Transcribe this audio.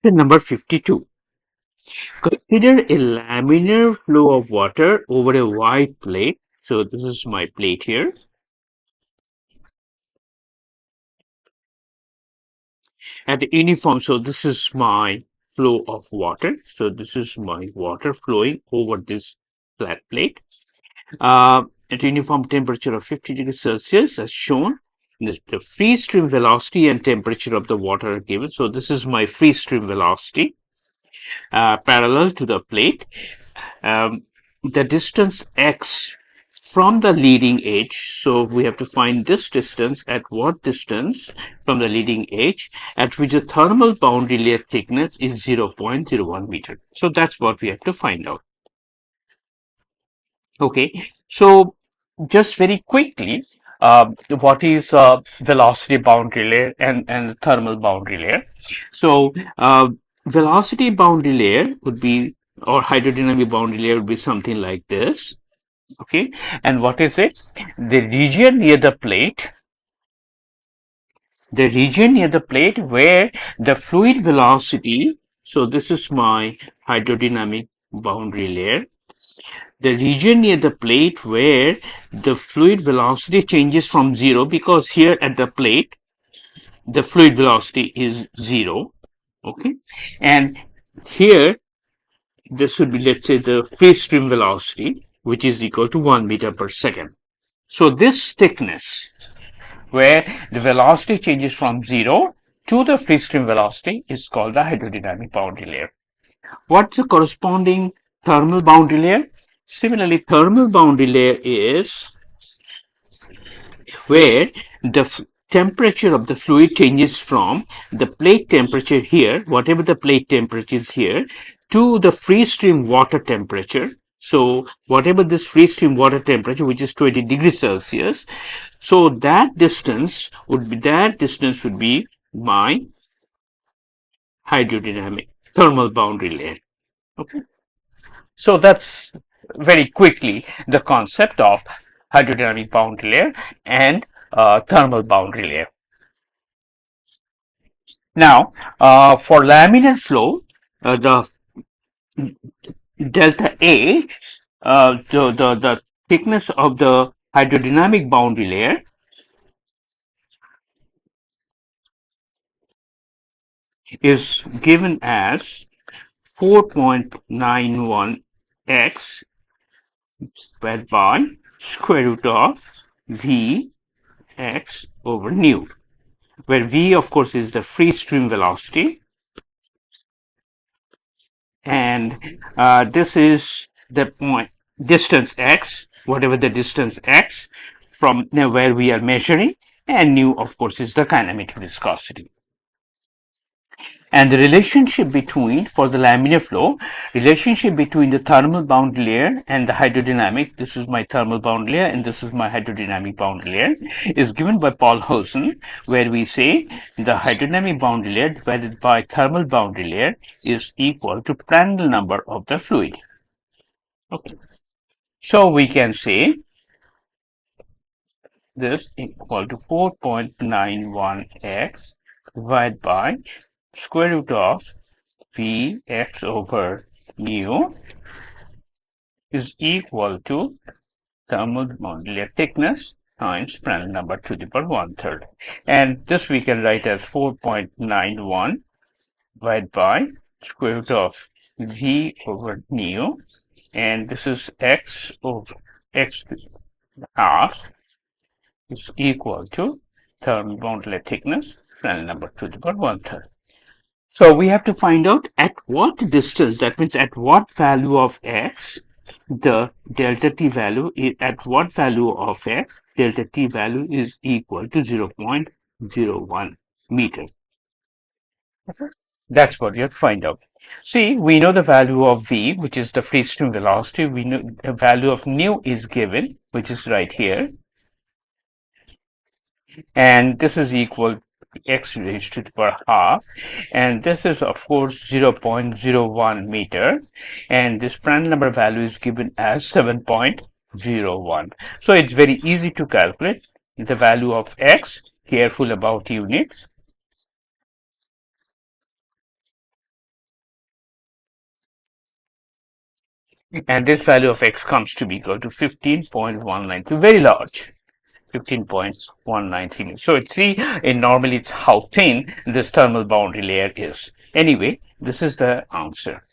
Question number 52. Consider a laminar flow of water over a wide plate. So this is my plate here. At the uniform, so this is my flow of water. So this is my water flowing over this flat plate. At uniform temperature of 50 degrees Celsius as shown. The free stream velocity and temperature of the water are given. So this is my free stream velocity parallel to the plate. The distance x from the leading edge. So we have to find this distance at what distance from the leading edge at which the thermal boundary layer thickness is 0.01 meter. So that's what we have to find out. Okay, so just very quickly, what is velocity boundary layer and thermal boundary layer? So velocity boundary layer would be, or hydrodynamic boundary layer would be something like this. Okay, and what is it? The region near the plate, where the fluid velocity, so this is my hydrodynamic boundary layer, the region near the plate where the fluid velocity changes from zero, because here at the plate the fluid velocity is zero. Okay, and here this would be, let's say, the free stream velocity, which is equal to 1 meter per second. So this thickness where the velocity changes from zero to the free stream velocity is called the hydrodynamic boundary layer. What's the corresponding thermal boundary layer? Similarly, thermal boundary layer is where the temperature of the fluid changes from the plate temperature here, whatever the plate temperature is here, to the free stream water temperature. So whatever this free stream water temperature, which is 20 degrees Celsius, so that distance would be my hydrodynamic thermal boundary layer. Okay. So that's very quickly the concept of hydrodynamic boundary layer and thermal boundary layer. Now, for laminar flow, the delta H, the thickness of the hydrodynamic boundary layer is given as 4.91 x squared by square root of v x over nu, where v, of course, is the free stream velocity, and this is the point distance x, whatever the distance x from where we are measuring, and nu, of course, is the kinematic viscosity. And the relationship between, for the laminar flow, relationship between the thermal boundary layer and the hydrodynamic, this is my thermal boundary layer and this is my hydrodynamic boundary layer, is given by Paul-Hausen, where we say the hydrodynamic boundary layer divided by thermal boundary layer is equal to Prandtl number of the fluid. Okay. So we can say this equal to 4.91x divided by square root of Vx over mu is equal to thermal boundary layer thickness times Prandtl number to the power 1/3. And this we can write as 4.91 divided by square root of V over mu, and this is x over x half is equal to thermal boundary layer thickness Prandtl number to the power 1/3. So we have to find out at what distance, that means at what value of x, the delta t value is, at what value of x, delta t value is equal to 0.01 meter. That's what you have to find out. See, we know the value of v, which is the free stream velocity. We know the value of nu is given, which is right here. And this is equal x raised to the power half, and this is of course 0.01 meter, and this Prandtl number value is given as 7.01. So it's very easy to calculate the value of x. Careful about units. And this value of x comes to be equal to 15.193, very large. 15.193. So see, normally it's how thin this thermal boundary layer is. Anyway, this is the answer.